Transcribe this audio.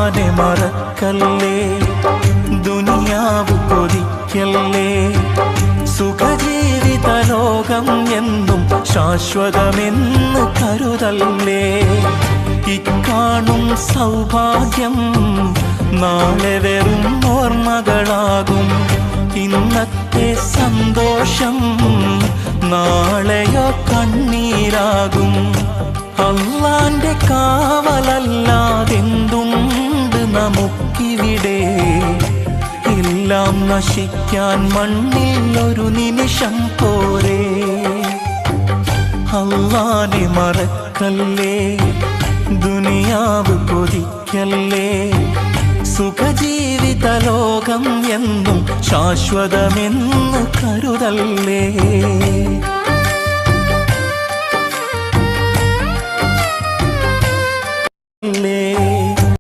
മറക്കല്ലേ, ദുനിയാവ് കൊതിക്കല്ലേ, സുഖജീവിത ലോകം എന്നും ശാശ്വതമെന്ന് കരുതല്ലേ. ഇക്കാണും സൗഭാഗ്യം നാളെ വെറും ഓർമ്മകളാകും. ഇന്നത്തെ സന്തോഷം നാളെയോ കണ്ണീരാകും. അള്ളാന്റെ കാവലല്ലാതെന്തുണ്ട് നമുക്കിവിടെ? എല്ലാം നശിക്കാൻ മണ്ണിൽ ഒരു നിമിഷം പോരെ. അള്ളാനെ മറക്കല്ലേ, ദുനിയാവ് കൊതിക്കല്ലേ, സുഖജീവിത ലോകം എന്നും ശാശ്വതമെന്ന് കരുതല്ലേ.